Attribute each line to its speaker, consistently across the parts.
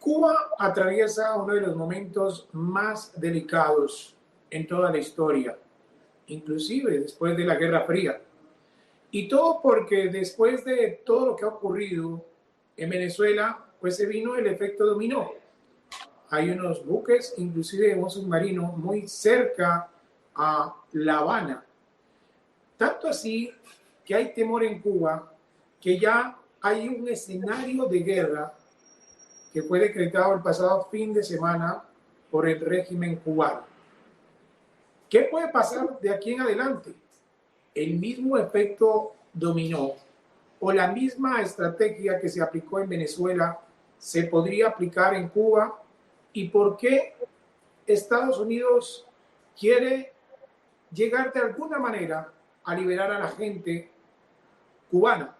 Speaker 1: Cuba atraviesa uno de los momentos más delicados en toda la historia, inclusive después de la Guerra Fría. Y todo porque después de todo lo que ha ocurrido en Venezuela, pues se vino el efecto dominó. Hay unos buques, inclusive un submarino, muy cerca a La Habana. Tanto así que hay temor en Cuba que ya hay un escenario de guerra que fue decretado el pasado fin de semana por el régimen cubano. ¿Qué puede pasar de aquí en adelante? ¿El mismo efecto dominó o la misma estrategia que se aplicó en Venezuela se podría aplicar en Cuba? ¿Y por qué Estados Unidos quiere llegar de alguna manera a liberar a la gente cubana?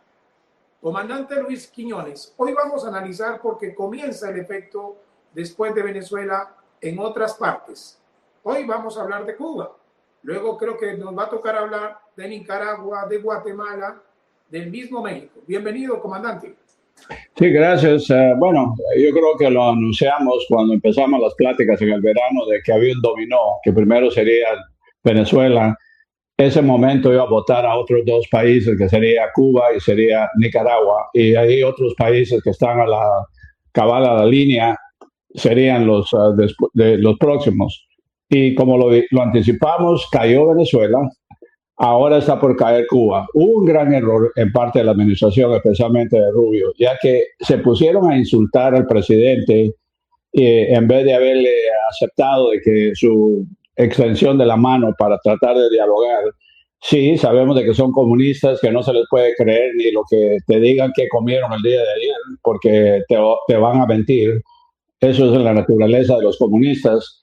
Speaker 1: Comandante Luis Quiñones, hoy vamos a analizar por qué comienza el efecto después de Venezuela en otras partes. Hoy vamos a hablar de Cuba. Luego creo que nos va a tocar hablar de Nicaragua, de Guatemala, del mismo México. Bienvenido, comandante.
Speaker 2: Sí, gracias. Bueno, yo creo que lo anunciamos cuando empezamos las pláticas en el verano de que había un dominó, que primero sería Venezuela. Ese momento iba a votar a otros dos países, que sería Cuba y sería Nicaragua. Y hay otros países que están a la cabal a la línea, serían los próximos. Y como lo anticipamos, cayó Venezuela. Ahora está por caer Cuba. Hubo un gran error en parte de la administración, especialmente de Rubio, ya que se pusieron a insultar al presidente en vez de haberle aceptado de que su extensión de la mano para tratar de dialogar. Sí, sabemos de que son comunistas, que no se les puede creer ni lo que te digan que comieron el día de ayer, porque te van a mentir. Eso es la naturaleza de los comunistas,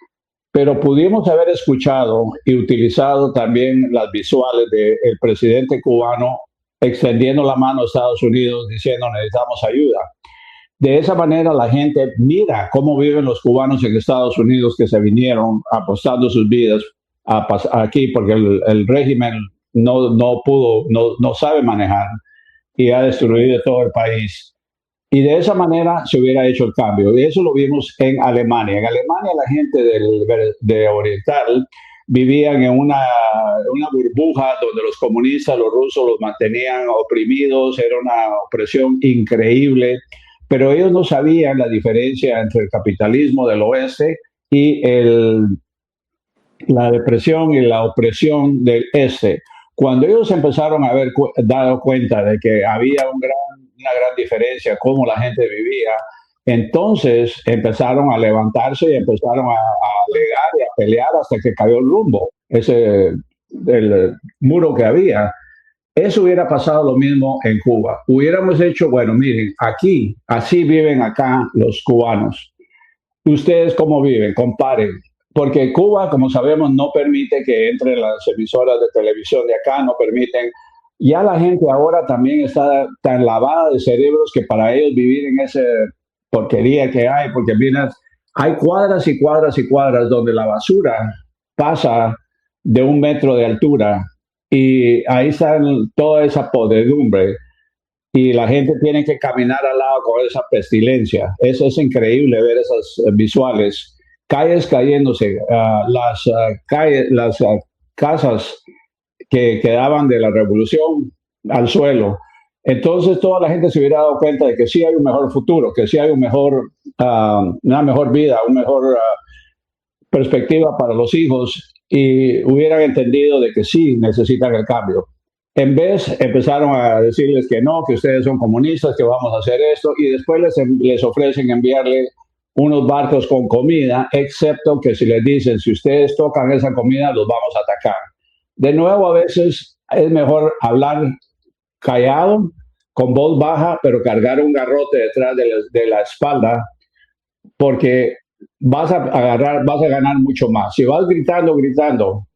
Speaker 2: pero pudimos haber escuchado y utilizado también las visuales del presidente cubano extendiendo la mano a Estados Unidos diciendo necesitamos ayuda. De esa manera la gente mira cómo viven los cubanos en Estados Unidos que se vinieron apostando sus vidas aquí porque el régimen no sabe manejar y ha destruido todo el país. Y de esa manera se hubiera hecho el cambio. Y eso lo vimos en Alemania. En Alemania la gente de Oriental vivían en una burbuja donde los comunistas, los rusos los mantenían oprimidos, era una opresión increíble, pero ellos no sabían la diferencia entre el capitalismo del oeste y la depresión y la opresión del este. Cuando ellos empezaron a haber dado cuenta de que había una gran diferencia cómo la gente vivía, entonces empezaron a levantarse y empezaron a alegar y a pelear hasta que cayó el rumbo, el muro que había. Eso hubiera pasado lo mismo en Cuba. Hubiéramos hecho, bueno, miren, aquí, así viven acá los cubanos. ¿Ustedes cómo viven? Comparen. Porque Cuba, como sabemos, no permite que entren las emisoras de televisión de acá, no permiten. Ya la gente ahora también está tan lavada de cerebros que para ellos vivir en esa porquería que hay, porque mira, hay cuadras y cuadras y cuadras donde la basura pasa de 1 metro de altura y ahí está toda esa podredumbre y la gente tiene que caminar al lado con esa pestilencia. Eso es increíble ver esas visuales. Calles cayéndose, las casas que quedaban de la revolución al suelo. Entonces toda la gente se hubiera dado cuenta de que sí hay un mejor futuro, que sí hay una mejor vida, una mejor perspectiva para los hijos y hubieran entendido de que sí necesitan el cambio. En vez, empezaron a decirles que no, que ustedes son comunistas, que vamos a hacer esto, y después les ofrecen enviarle unos barcos con comida, excepto que si les dicen, si ustedes tocan esa comida, los vamos a atacar. De nuevo, a veces es mejor hablar callado, con voz baja, pero cargar un garrote detrás de la espalda, porque vas a ganar mucho más. Si vas gritando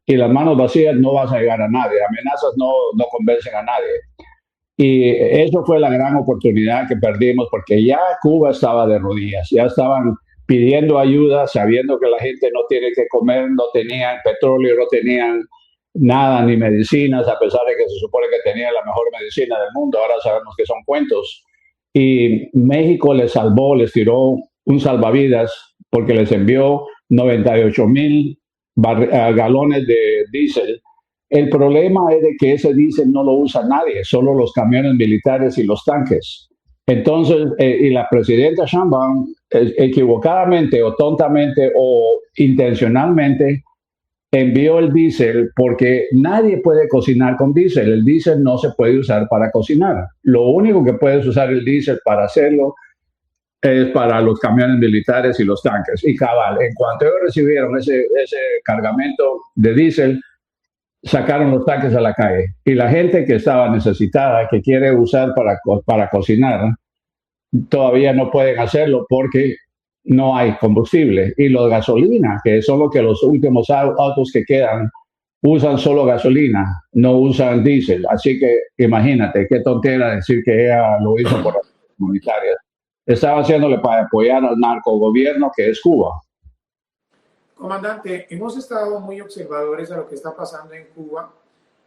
Speaker 2: y las manos vacías, no vas a llegar a nadie. Amenazas no convencen a nadie. Y eso fue la gran oportunidad que perdimos porque ya Cuba estaba de rodillas, ya estaban pidiendo ayuda, sabiendo que la gente no tiene que comer, no tenían petróleo, no tenían nada, ni medicinas, a pesar de que se supone que tenían la mejor medicina del mundo. Ahora sabemos que son cuentos. Y México les salvó, les tiró un salvavidas porque les envió 98,000 galones de diésel. El problema es de que ese diésel no lo usa nadie, solo los camiones militares y los tanques. Entonces, y la presidenta Sheinbaum, equivocadamente o tontamente o intencionalmente, envió el diésel porque nadie puede cocinar con diésel. El diésel no se puede usar para cocinar. Lo único que puedes usar el diésel para hacerlo es para los camiones militares y los tanques. Y cabal, en cuanto ellos recibieron ese cargamento de diésel, sacaron los tanques a la calle. Y la gente que estaba necesitada, que quiere usar para cocinar, todavía no pueden hacerlo porque no hay combustible. Y los gasolina, que son lo que los últimos autos que quedan, usan solo gasolina, no usan diésel. Así que imagínate qué tontera decir que ella lo hizo por las comunitarias. Estaba haciéndole para apoyar al narcogobierno que es Cuba.
Speaker 1: Comandante, hemos estado muy observadores a lo que está pasando en Cuba.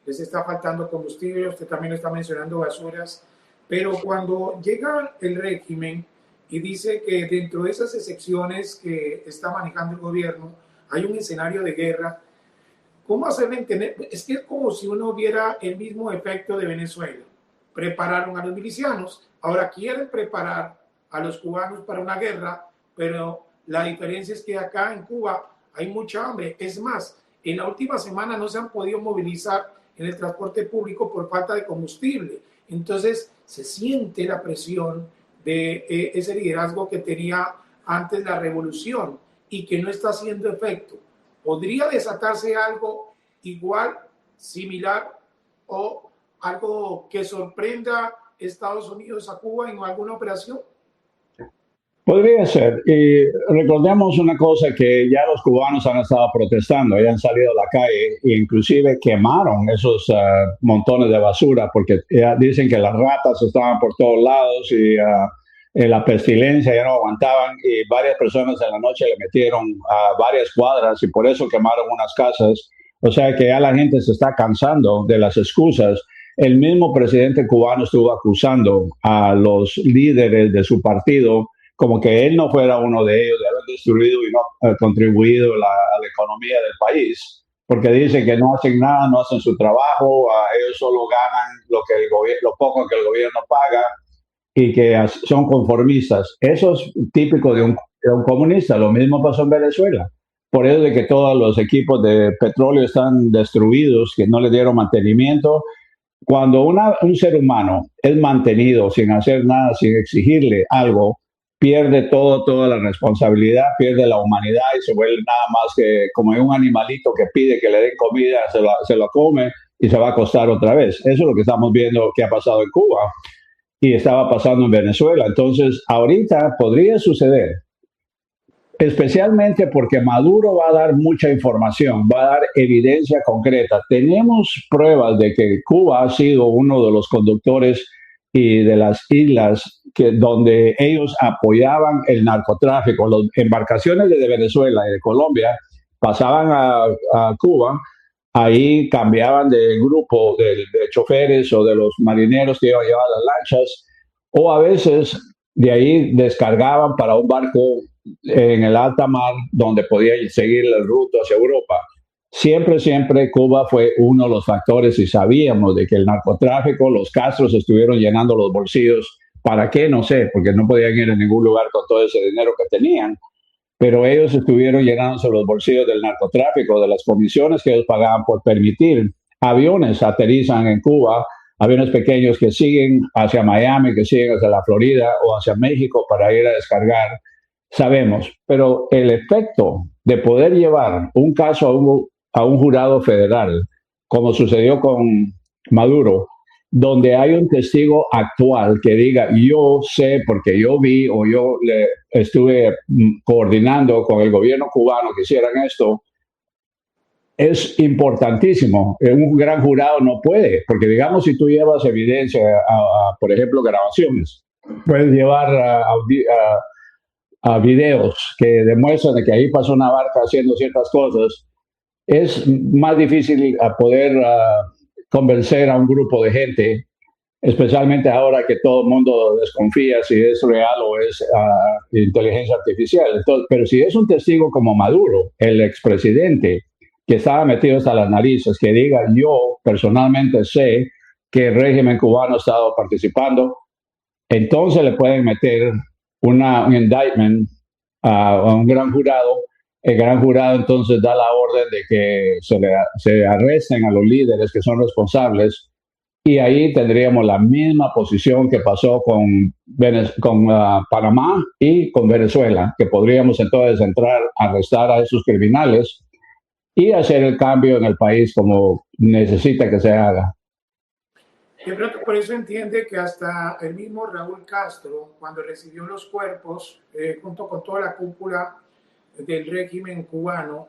Speaker 1: Les está faltando combustible, usted también está mencionando basuras, pero cuando llega el régimen y dice que dentro de esas excepciones que está manejando el gobierno hay un escenario de guerra, ¿cómo hacerle entender? Es que es como si uno viera el mismo efecto de Venezuela. Prepararon a los milicianos, ahora quieren preparar a los cubanos para una guerra, pero la diferencia es que acá en Cuba hay mucha hambre. Es más, en la última semana no se han podido movilizar en el transporte público por falta de combustible. Entonces se siente la presión de ese liderazgo que tenía antes la revolución y que no está haciendo efecto. ¿Podría desatarse algo igual, similar o algo que sorprenda a Estados Unidos a Cuba en alguna operación?
Speaker 2: Podría ser. Y recordemos una cosa, que ya los cubanos han estado protestando, ya han salido a la calle e inclusive quemaron esos montones de basura porque ya dicen que las ratas estaban por todos lados y la pestilencia ya no aguantaban, y varias personas en la noche le metieron a varias cuadras y por eso quemaron unas casas. O sea que ya la gente se está cansando de las excusas. El mismo presidente cubano estuvo acusando a los líderes de su partido como que él no fuera uno de ellos, de haber destruido y no contribuido a la economía del país, porque dicen que no hacen nada, no hacen su trabajo, ellos solo ganan lo poco que el gobierno paga y que son conformistas. Eso es típico de un comunista. Lo mismo pasó en Venezuela. Por eso de que todos los equipos de petróleo están destruidos, que no le dieron mantenimiento. Cuando un ser humano es mantenido sin hacer nada, sin exigirle algo, pierde toda la responsabilidad, pierde la humanidad y se vuelve nada más que como un animalito que pide que le den comida, se lo come y se va a acostar otra vez. Eso es lo que estamos viendo que ha pasado en Cuba y estaba pasando en Venezuela. Entonces, ahorita podría suceder, especialmente porque Maduro va a dar mucha información, va a dar evidencia concreta. Tenemos pruebas de que Cuba ha sido uno de los conductores y de las islas donde ellos apoyaban el narcotráfico. Las embarcaciones de Venezuela y de Colombia pasaban a Cuba, ahí cambiaban de grupo de choferes o de los marineros que iban a llevar las lanchas, o a veces de ahí descargaban para un barco en el alta mar donde podía seguir el ruto hacia Europa. Siempre Cuba fue uno de los factores y sabíamos de que el narcotráfico, los Castros estuvieron llenando los bolsillos. ¿Para qué? No sé, porque no podían ir a ningún lugar con todo ese dinero que tenían, pero ellos estuvieron llenándose los bolsillos del narcotráfico, de las comisiones que ellos pagaban por permitir. Aviones aterrizan en Cuba, aviones pequeños que siguen hacia Miami, que siguen hacia la Florida o hacia México para ir a descargar. Sabemos, pero el efecto de poder llevar un caso a un jurado federal, como sucedió con Maduro, donde hay un testigo actual que diga, yo sé porque yo vi o yo estuve coordinando con el gobierno cubano que hicieran esto, es importantísimo. Un gran jurado no puede, porque digamos si tú llevas evidencia, por ejemplo, grabaciones, puedes llevar a videos que demuestran que ahí pasó una barca haciendo ciertas cosas, es más difícil poder convencer a un grupo de gente especialmente ahora que todo el mundo desconfía si es real o es inteligencia artificial. Entonces, pero si es un testigo como Maduro, el expresidente, que estaba metido hasta las narices, que diga yo personalmente sé que el régimen cubano ha estado participando, entonces le pueden meter un indictment a un gran jurado. El gran jurado entonces da la orden de que se arresten a los líderes que son responsables y ahí tendríamos la misma posición que pasó con Panamá y con Venezuela, que podríamos entonces entrar a arrestar a esos criminales y hacer el cambio en el país como necesita que se haga.
Speaker 1: De pronto por eso entiende que hasta el mismo Raúl Castro, cuando recibió los cuerpos, junto con toda la cúpula del régimen cubano,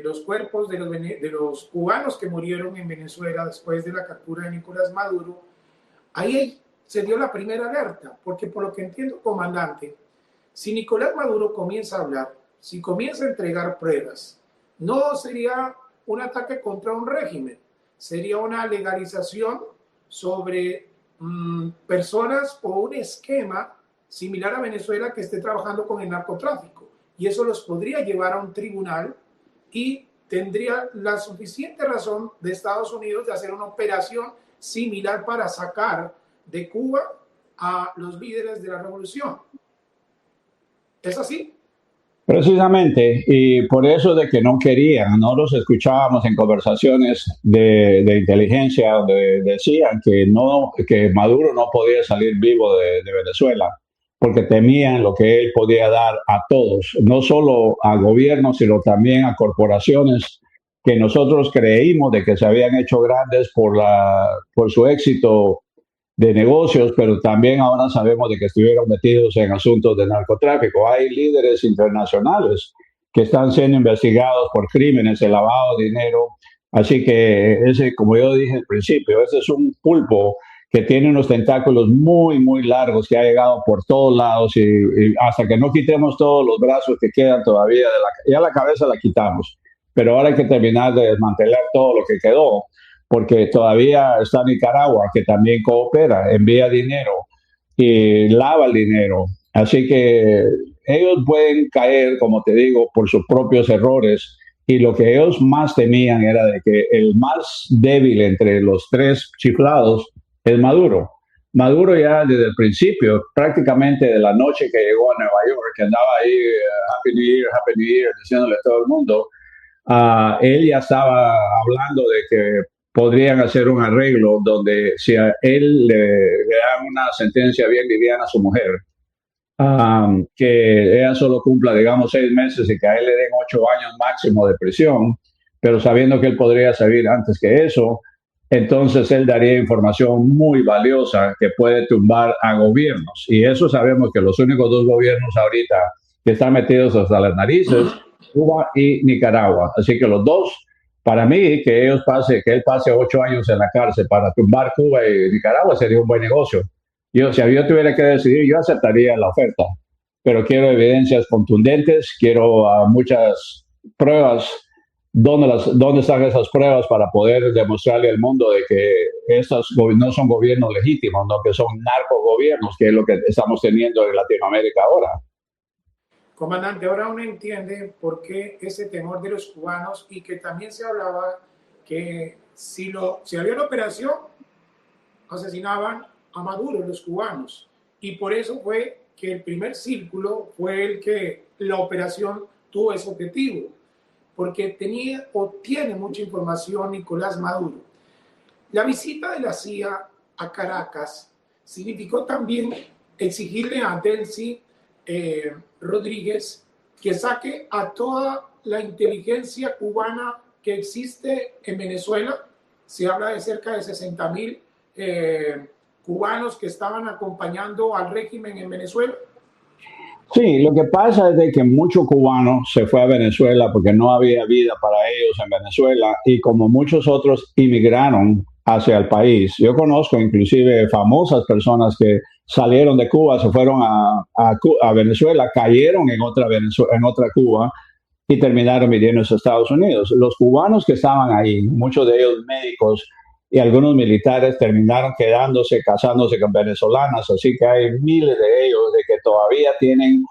Speaker 1: los cuerpos de los cubanos que murieron en Venezuela después de la captura de Nicolás Maduro, ahí se dio la primera alerta, porque por lo que entiendo, comandante, si Nicolás Maduro comienza a hablar, si comienza a entregar pruebas, no sería un ataque contra un régimen, sería una legalización sobre personas o un esquema similar a Venezuela que esté trabajando con el narcotráfico. Y eso los podría llevar a un tribunal y tendría la suficiente razón de Estados Unidos de hacer una operación similar para sacar de Cuba a los líderes de la revolución. ¿Es así?
Speaker 2: Precisamente, y por eso de que no querían, no los escuchábamos en conversaciones de inteligencia donde decían que Maduro no podía salir vivo de Venezuela, porque temían lo que él podía dar a todos, no solo a gobiernos, sino también a corporaciones que nosotros creímos de que se habían hecho grandes por su éxito de negocios, pero también ahora sabemos de que estuvieron metidos en asuntos de narcotráfico. Hay líderes internacionales que están siendo investigados por crímenes de lavado de dinero. Así que ese, como yo dije al principio, ese es un pulpo que tiene unos tentáculos muy, muy largos que ha llegado por todos lados y hasta que no quitemos todos los brazos que quedan todavía, ya la cabeza la quitamos, pero ahora hay que terminar de desmantelar todo lo que quedó, porque todavía está Nicaragua, que también coopera, envía dinero y lava el dinero. Así que ellos pueden caer, como te digo, por sus propios errores. Y lo que ellos más temían era de que el más débil entre los tres chiflados es Maduro. Maduro ya desde el principio, prácticamente de la noche que llegó a Nueva York, que andaba ahí, Happy New Year, diciéndole a todo el mundo, él ya estaba hablando de que podrían hacer un arreglo donde si a él le dan una sentencia bien liviana a su mujer, que ella solo cumpla, digamos, 6 meses y que a él le den 8 años máximo de prisión, pero sabiendo que él podría salir antes que eso, entonces él daría información muy valiosa que puede tumbar a gobiernos. Y eso sabemos que los únicos 2 gobiernos ahorita que están metidos hasta las narices, Cuba y Nicaragua. Así que los dos, para mí, que él pase 8 años en la cárcel para tumbar Cuba y Nicaragua sería un buen negocio. Si yo tuviera que decidir, yo aceptaría la oferta, pero quiero evidencias contundentes, quiero muchas pruebas. ¿Dónde están esas pruebas para poder demostrarle al mundo de que estos no son gobiernos legítimos, no que son narcogobiernos, que es lo que estamos teniendo en Latinoamérica ahora?
Speaker 1: Comandante, ahora uno entiende por qué ese temor de los cubanos y que también se hablaba que si había una operación, asesinaban a Maduro los cubanos. Y por eso fue que el primer círculo fue el que la operación tuvo ese objetivo, porque tenía o tiene mucha información Nicolás Maduro. La visita de la CIA a Caracas significó también exigirle a Delcy Rodríguez que saque a toda la inteligencia cubana que existe en Venezuela. Se habla de cerca de 60,000 cubanos que estaban acompañando al régimen en Venezuela.
Speaker 2: Sí, lo que pasa es de que muchos cubanos se fue a Venezuela porque no había vida para ellos en Venezuela y como muchos otros inmigraron hacia el país. Yo conozco inclusive famosas personas que salieron de Cuba, se fueron a Venezuela, cayeron en otra Cuba y terminaron viviendo en Estados Unidos. Los cubanos que estaban ahí, muchos de ellos médicos y algunos militares terminaron quedándose, casándose con venezolanas, así que hay miles de ellos de que todavía tienen,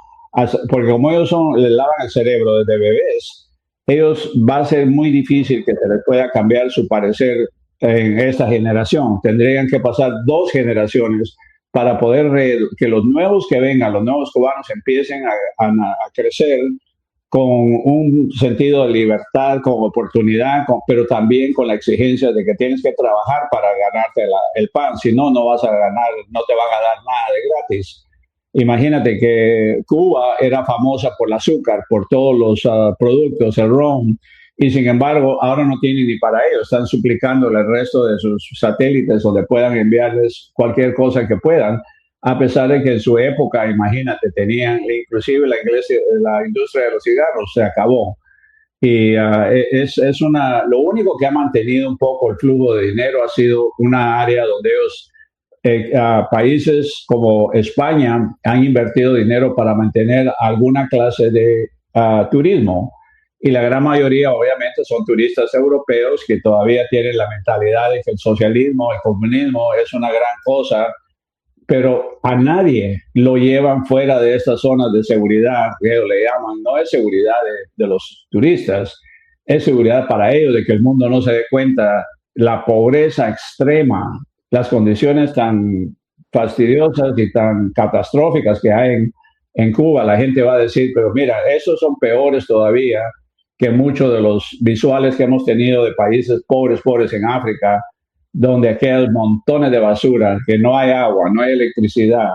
Speaker 2: porque como ellos les lavan el cerebro desde bebés, ellos va a ser muy difícil que se les pueda cambiar su parecer en esta generación. Tendrían que pasar 2 generaciones para poder que los nuevos que vengan, los nuevos cubanos empiecen a crecer con un sentido de libertad, con oportunidad, pero también con la exigencia de que tienes que trabajar para ganarte el pan, si no, no vas a ganar, no te van a dar nada de gratis. Imagínate que Cuba era famosa por el azúcar, por todos los productos, el ron, y sin embargo ahora no tienen ni para ellos, están suplicando al resto de sus satélites donde puedan enviarles cualquier cosa que puedan, a pesar de que en su época, imagínate, tenían, inclusive la industria de los cigarros se acabó. Y lo único que ha mantenido un poco el flujo de dinero ha sido una área donde países como España han invertido dinero para mantener alguna clase de turismo. Y la gran mayoría, obviamente, son turistas europeos que todavía tienen la mentalidad de que el socialismo, el comunismo es una gran cosa, pero a nadie lo llevan fuera de estas zonas de seguridad, que le llaman, no es seguridad de los turistas, es seguridad para ellos, de que el mundo no se dé cuenta la pobreza extrema, las condiciones tan fastidiosas y tan catastróficas que hay en Cuba. La gente va a decir, pero mira, esos son peores todavía que muchos de los visuales que hemos tenido de países pobres en África, donde aquí hay montones de basura, que no hay agua, no hay electricidad.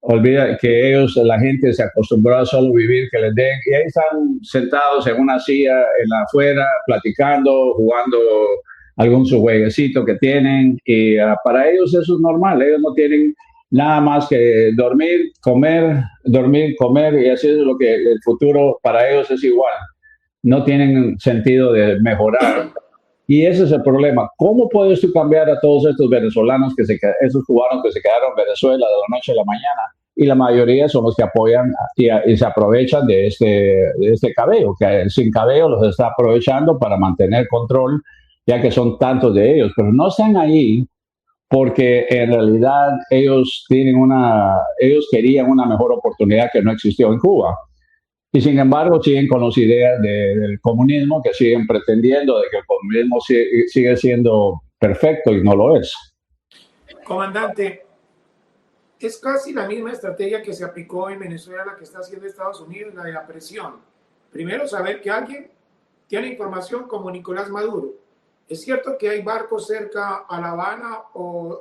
Speaker 2: Olvida que la gente se acostumbró a solo vivir, que les den, y ahí están sentados en una silla en la afuera, platicando, jugando algún su jueguecito que tienen, y para ellos eso es normal, ellos no tienen nada más que dormir, comer, y así es lo que el futuro para ellos es igual. No tienen sentido de mejorar. Y ese es el problema. ¿Cómo puedes tú cambiar a todos estos venezolanos, esos cubanos que se quedaron en Venezuela de la noche a la mañana? Y la mayoría son los que apoyan y se aprovechan de este cabello, que sin cabello los está aprovechando para mantener control, ya que son tantos de ellos. Pero no están ahí porque en realidad ellos querían una mejor oportunidad que no existió en Cuba. Y sin embargo siguen con las ideas del comunismo, que siguen pretendiendo de que el comunismo sigue siendo perfecto y no lo es.
Speaker 1: Comandante, es casi la misma estrategia que se aplicó en Venezuela, la que está haciendo Estados Unidos, la de la presión. Primero, saber que alguien tiene información como Nicolás Maduro. Es cierto que hay barcos cerca a La Habana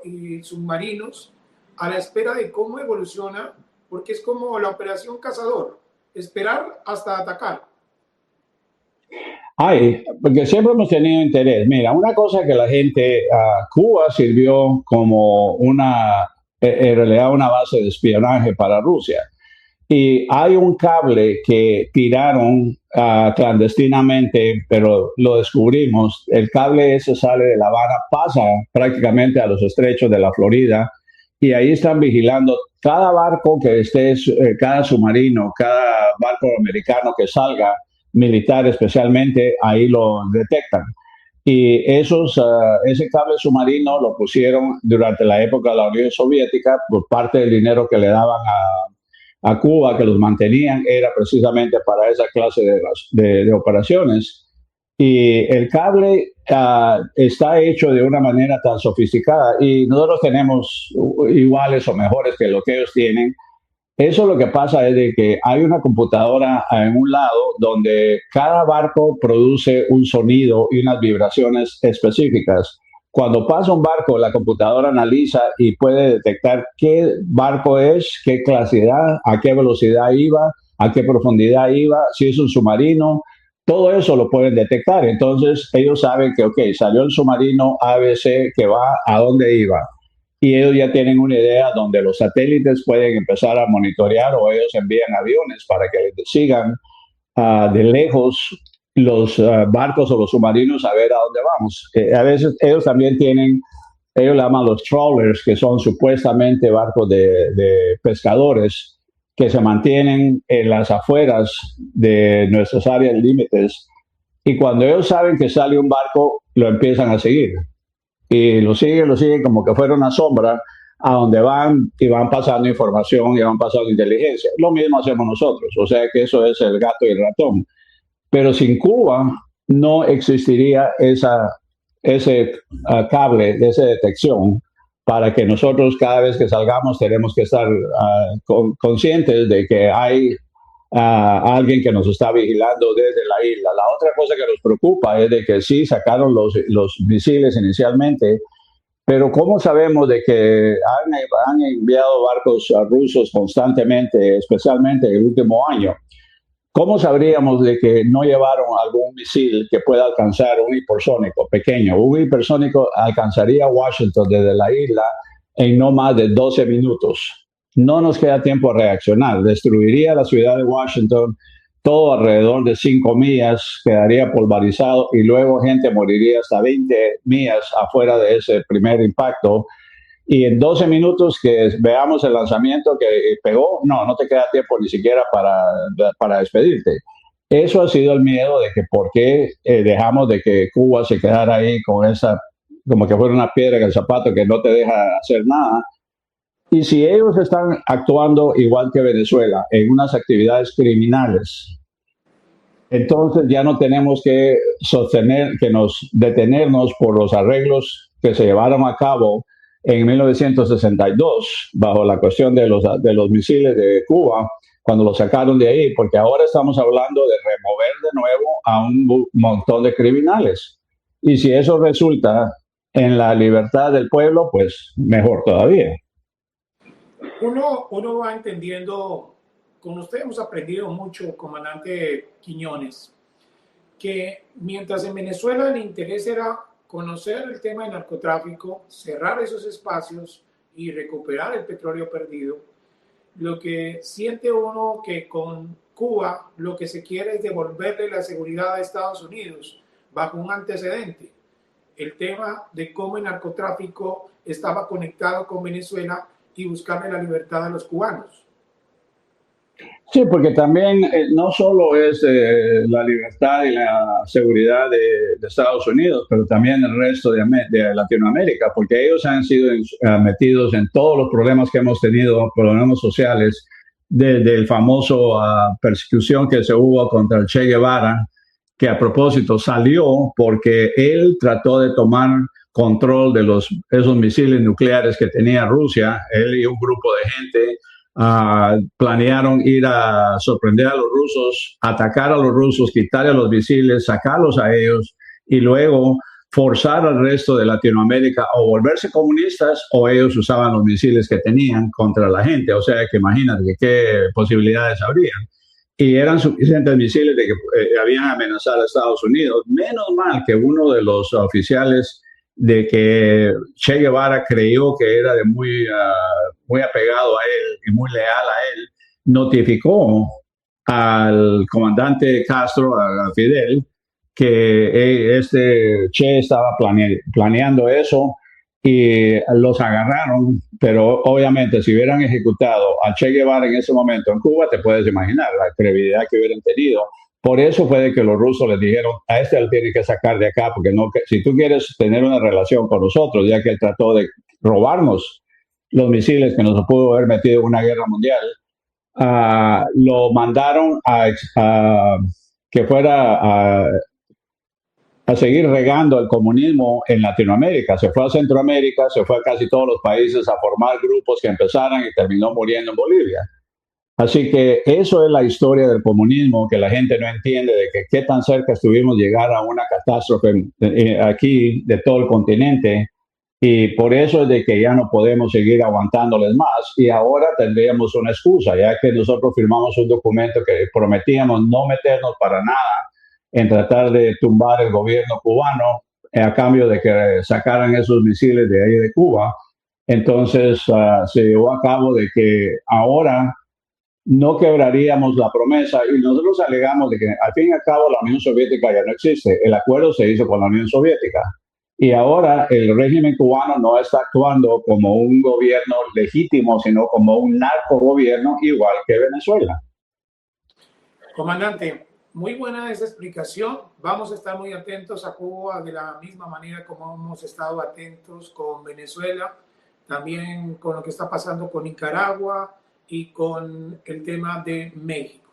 Speaker 1: y submarinos a la espera de cómo evoluciona, porque es como la operación Cazador. Esperar hasta atacar.
Speaker 2: Porque siempre hemos tenido interés. Mira, una cosa que la gente, Cuba sirvió como en realidad una base de espionaje para Rusia. Y hay un cable que tiraron clandestinamente, pero lo descubrimos. El cable ese sale de La Habana, pasa prácticamente a los estrechos de la Florida, y ahí están vigilando cada barco que esté, cada submarino, cada barco americano que salga, militar especialmente, ahí lo detectan. Y ese cable submarino lo pusieron durante la época de la Unión Soviética, por parte del dinero que le daban a Cuba, que los mantenían, era precisamente para esa clase de operaciones. Y el cable está hecho de una manera tan sofisticada, y nosotros tenemos iguales o mejores que lo que ellos tienen. Eso lo que pasa es de que hay una computadora en un lado donde cada barco produce un sonido y unas vibraciones específicas. Cuando pasa un barco, la computadora analiza y puede detectar qué barco es, qué clasidad, a qué velocidad iba, a qué profundidad iba, si es un submarino. Todo eso lo pueden detectar. Entonces ellos saben que, ok, salió el submarino ABC que va a dónde iba. Y ellos ya tienen una idea donde los satélites pueden empezar a monitorear, o ellos envían aviones para que sigan de lejos los barcos o los submarinos a ver a dónde vamos. A veces ellos también tienen, ellos llaman los trawlers, que son supuestamente barcos de pescadores, que se mantienen en las afueras de nuestras áreas límites, y cuando ellos saben que sale un barco, lo empiezan a seguir. y lo siguen como que fuera una sombra a donde van y van pasando información y van pasando inteligencia. Lo mismo hacemos nosotros, o sea que eso es el gato y el ratón. Pero sin Cuba no existiría ese cable de esa detección para que nosotros cada vez que salgamos tenemos que estar conscientes de que hay alguien que nos está vigilando desde la isla. La otra cosa que nos preocupa es de que sí sacaron los misiles inicialmente, pero ¿cómo sabemos de que han enviado barcos rusos constantemente, especialmente en el último año? ¿Cómo sabríamos de que no llevaron algún misil que pueda alcanzar un hipersónico pequeño? Un hipersónico alcanzaría Washington desde la isla en no más de 12 minutos. No nos queda tiempo a reaccionar. Destruiría la ciudad de Washington, todo alrededor de 5 millas quedaría pulverizado y luego gente moriría hasta 20 millas afuera de ese primer impacto. Y en 12 minutos que veamos el lanzamiento que pegó, no te queda tiempo ni siquiera para despedirte. Eso ha sido el miedo de que por qué dejamos de que Cuba se quedara ahí con esa, como que fuera una piedra en el zapato que no te deja hacer nada. Y si ellos están actuando igual que Venezuela en unas actividades criminales, entonces ya no tenemos que sostener, que nos detenernos por los arreglos que se llevaron a cabo en 1962 bajo la cuestión de los misiles de Cuba, cuando los sacaron de ahí, porque ahora estamos hablando de remover de nuevo a un montón de criminales. Y si eso resulta en la libertad del pueblo, pues mejor todavía.
Speaker 1: Uno va entendiendo, con usted hemos aprendido mucho, comandante Quiñones, que mientras en Venezuela el interés era conocer el tema del narcotráfico, cerrar esos espacios y recuperar el petróleo perdido, lo que siente uno que con Cuba lo que se quiere es devolverle la seguridad a Estados Unidos bajo un antecedente. El tema de cómo el narcotráfico estaba conectado con Venezuela y buscarle la libertad a los cubanos.
Speaker 2: Sí, porque también no solo es la libertad y la seguridad de Estados Unidos, pero también el resto de Latinoamérica, porque ellos han sido metidos en todos los problemas que hemos tenido, problemas sociales, desde el famoso persecución que se hubo contra el Che Guevara, que a propósito salió porque él trató de tomar control de esos misiles nucleares que tenía Rusia, él y un grupo de gente. Planearon ir a sorprender a los rusos, atacar a los rusos, quitarle los misiles, sacarlos a ellos y luego forzar al resto de Latinoamérica o volverse comunistas o ellos usaban los misiles que tenían contra la gente. O sea que imagínate qué posibilidades habrían. Y eran suficientes misiles de que habían amenazado a Estados Unidos. Menos mal que uno de los oficiales de que Che Guevara creyó que era de muy apegado a él y muy leal a él, notificó al comandante Castro, a Fidel, que este Che estaba planeando eso y los agarraron, pero obviamente si hubieran ejecutado a Che Guevara en ese momento en Cuba, te puedes imaginar la credibilidad que hubieran tenido. Por eso fue de que los rusos les dijeron, a este lo tienen que sacar de acá, porque no, si tú quieres tener una relación con nosotros, ya que él trató de robarnos los misiles que nos pudo haber metido en una guerra mundial, lo mandaron a que fuera a seguir regando el comunismo en Latinoamérica. Se fue a Centroamérica, se fue a casi todos los países a formar grupos que empezaran y terminó muriendo en Bolivia. Así que eso es la historia del comunismo, que la gente no entiende de que qué tan cerca estuvimos de llegar a una catástrofe aquí de todo el continente, y por eso es de que ya no podemos seguir aguantándoles más y ahora tendríamos una excusa, ya que nosotros firmamos un documento que prometíamos no meternos para nada en tratar de tumbar el gobierno cubano a cambio de que sacaran esos misiles de ahí de Cuba. Entonces se llevó a cabo de que ahora no quebraríamos la promesa y nosotros alegamos de que al fin y al cabo la Unión Soviética ya no existe. El acuerdo se hizo con la Unión Soviética y ahora el régimen cubano no está actuando como un gobierno legítimo, sino como un narcogobierno igual que Venezuela.
Speaker 1: Comandante, Muy buena esa explicación. Vamos a estar muy atentos a Cuba de la misma manera como hemos estado atentos con Venezuela, también con lo que está pasando con Nicaragua y con el tema de México.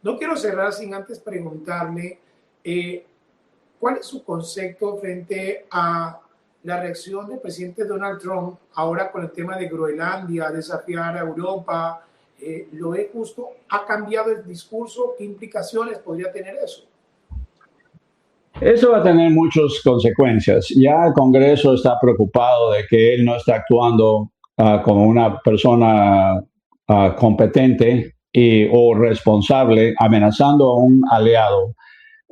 Speaker 1: No quiero cerrar sin antes preguntarle cuál es su concepto frente a la reacción del presidente Donald Trump ahora con el tema de Groenlandia, desafiar a Europa. ¿Lo es justo? ¿Ha cambiado el discurso? ¿Qué implicaciones podría tener eso?
Speaker 2: Eso va a tener muchas consecuencias. Ya el Congreso está preocupado de que él no está actuando como una persona competente o responsable, amenazando a un aliado,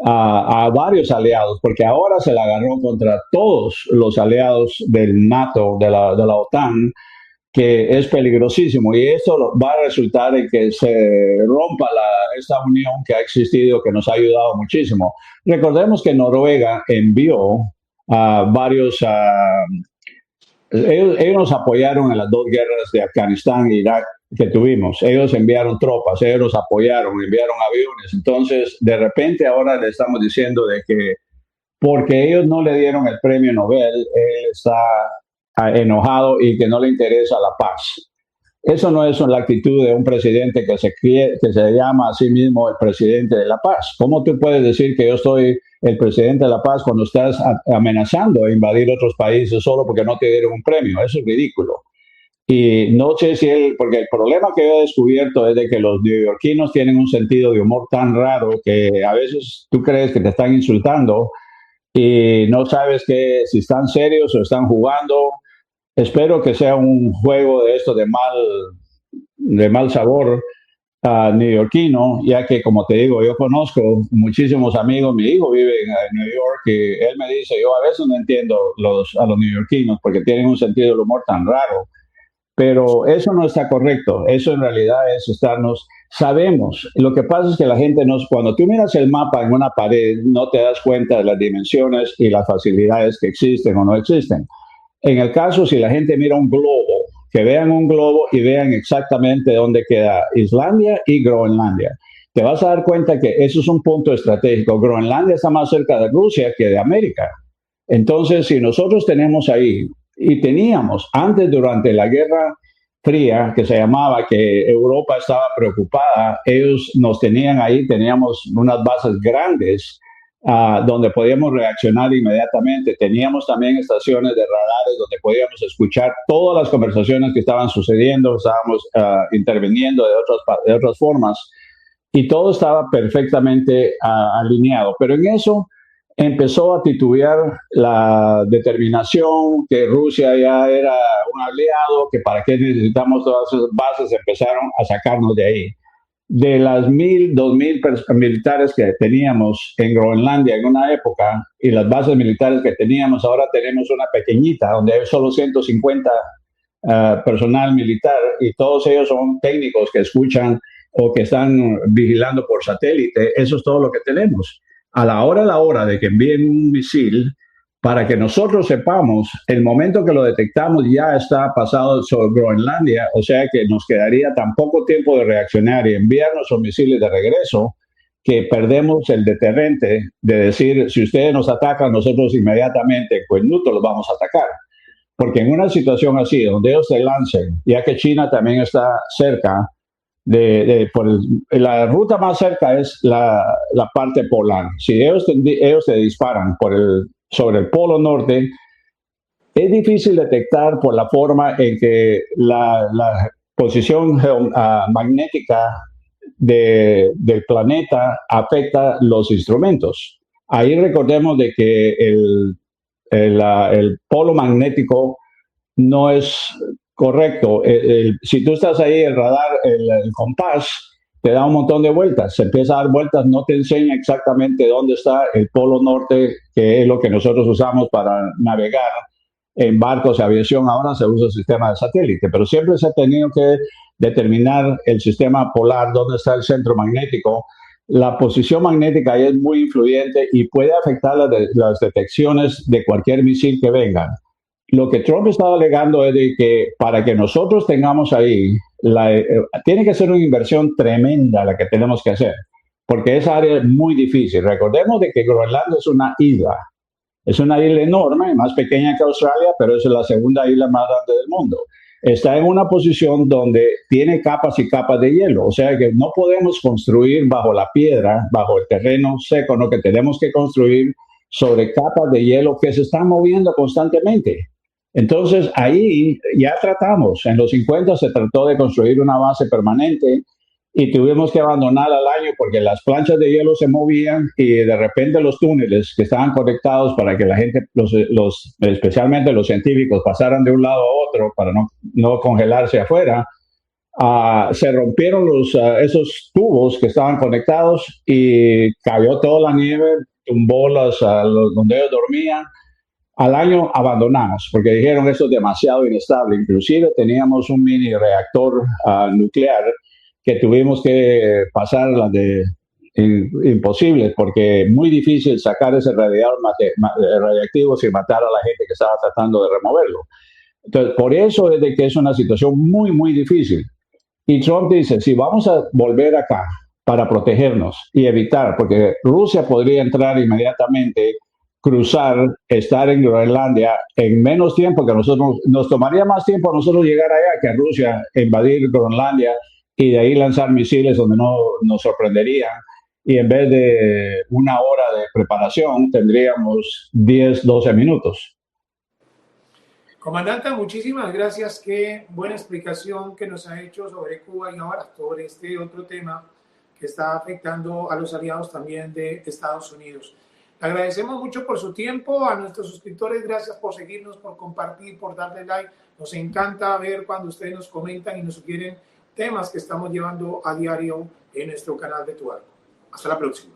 Speaker 2: a varios aliados, porque ahora se la agarró contra todos los aliados del NATO, de la OTAN, que es peligrosísimo, y esto va a resultar en que se rompa esta unión que ha existido, que nos ha ayudado muchísimo. Recordemos que Noruega envió a varios, ellos nos apoyaron en las dos guerras de Afganistán e Irak que tuvimos. Ellos enviaron tropas, ellos nos apoyaron, enviaron aviones. Entonces, de repente ahora le estamos diciendo de que porque ellos no le dieron el premio Nobel, él está enojado y que no le interesa la paz. Eso no es la actitud de un presidente que se llama a sí mismo el presidente de la paz. ¿Cómo tú puedes decir que yo soy el presidente de la paz cuando estás amenazando a invadir otros países solo porque no te dieron un premio? Eso es ridículo. Y no sé si porque el problema que yo he descubierto es de que los neoyorquinos tienen un sentido de humor tan raro que a veces tú crees que te están insultando y no sabes si están serios o están jugando. Espero que sea un juego de esto de mal sabor neoyorquino, ya que, como te digo, yo conozco muchísimos amigos. Mi hijo vive en New York y él me dice, yo a veces no entiendo a los neoyorquinos porque tienen un sentido del humor tan raro. Pero eso no está correcto. Eso en realidad es sabemos. Lo que pasa es que la gente cuando tú miras el mapa en una pared, no te das cuenta de las dimensiones y las facilidades que existen o no existen. En el caso, si la gente mira un globo, que vean un globo y vean exactamente dónde queda Islandia y Groenlandia. Te vas a dar cuenta que eso es un punto estratégico. Groenlandia está más cerca de Rusia que de América. Entonces, si nosotros tenemos ahí, y teníamos antes, durante la Guerra Fría, que se llamaba, que Europa estaba preocupada, ellos nos tenían ahí, teníamos unas bases grandes donde podíamos reaccionar inmediatamente. Teníamos también estaciones de radares donde podíamos escuchar todas las conversaciones que estaban sucediendo, estábamos interviniendo de otras formas, y todo estaba perfectamente alineado. Pero en eso empezó a titubear la determinación, que Rusia ya era un aliado, que para qué necesitamos todas esas bases. Empezaron a sacarnos de ahí. De las 2,000 militares que teníamos en Groenlandia en una época y las bases militares que teníamos, ahora tenemos una pequeñita donde hay solo 150 personal militar, y todos ellos son técnicos que escuchan o que están vigilando por satélite. Eso es todo lo que tenemos. A la hora de que envíen un misil, para que nosotros sepamos, el momento que lo detectamos ya está pasado sobre Groenlandia, o sea que nos quedaría tan poco tiempo de reaccionar y enviar nuestros misiles de regreso, que perdemos el deterrente de decir, si ustedes nos atacan, nosotros inmediatamente, pues nosotros los vamos a atacar. Porque en una situación así, donde ellos se lancen, ya que China también está cerca, la ruta más cerca es la parte polar. Si ellos se disparan sobre el polo norte, es difícil detectar por la forma en que la posición magnética del planeta afecta los instrumentos. Ahí recordemos de que el polo magnético no es correcto. Si tú estás ahí, el radar, el compás, te da un montón de vueltas. Se empieza a dar vueltas, no te enseña exactamente dónde está el polo norte, que es lo que nosotros usamos para navegar en barcos de aviación. Ahora se usa el sistema de satélite, pero siempre se ha tenido que determinar el sistema polar, dónde está el centro magnético. La posición magnética ahí es muy influyente y puede afectar las detecciones de cualquier misil que venga. Lo que Trump estaba alegando es de que para que nosotros tengamos ahí, tiene que ser una inversión tremenda la que tenemos que hacer. porque esa área es muy difícil. Recordemos de que Groenlandia es una isla enorme, más pequeña que Australia, pero es la segunda isla más grande del mundo. Está en una posición donde tiene capas y capas de hielo, o sea que no podemos construir bajo la piedra, bajo el terreno seco, no, que tenemos que construir sobre capas de hielo que se están moviendo constantemente. Entonces ahí ya tratamos, en los 50 se trató de construir una base permanente y tuvimos que abandonar al año porque las planchas de hielo se movían y de repente los túneles que estaban conectados para que la gente, especialmente los científicos, pasaran de un lado a otro para no congelarse afuera, se rompieron esos tubos que estaban conectados y cayó toda la nieve, tumbó donde ellos dormían. Al año abandonamos porque dijeron eso es demasiado inestable. Inclusive teníamos un mini reactor nuclear que tuvimos que pasar las de imposibles porque es muy difícil sacar ese radiactivo sin matar a la gente que estaba tratando de removerlo. Entonces, por eso es de que es una situación muy, muy difícil. Y Trump dice, si vamos a volver acá para protegernos y evitar, porque Rusia podría entrar inmediatamente, cruzar, estar en Groenlandia en menos tiempo que nosotros, nos tomaría más tiempo a nosotros llegar allá que a Rusia, invadir Groenlandia y de ahí lanzar misiles donde no nos sorprenderían. Y en vez de una hora de preparación, tendríamos 10, 12 minutos.
Speaker 1: Comandante, muchísimas gracias. Qué buena explicación que nos ha hecho sobre Cuba y ahora sobre este otro tema que está afectando a los aliados también de Estados Unidos. Le agradecemos mucho por su tiempo. A nuestros suscriptores, gracias por seguirnos, por compartir, por darle like. Nos encanta ver cuando ustedes nos comentan y nos sugieren temas que estamos llevando a diario en nuestro canal de Tu Arco. Hasta la próxima.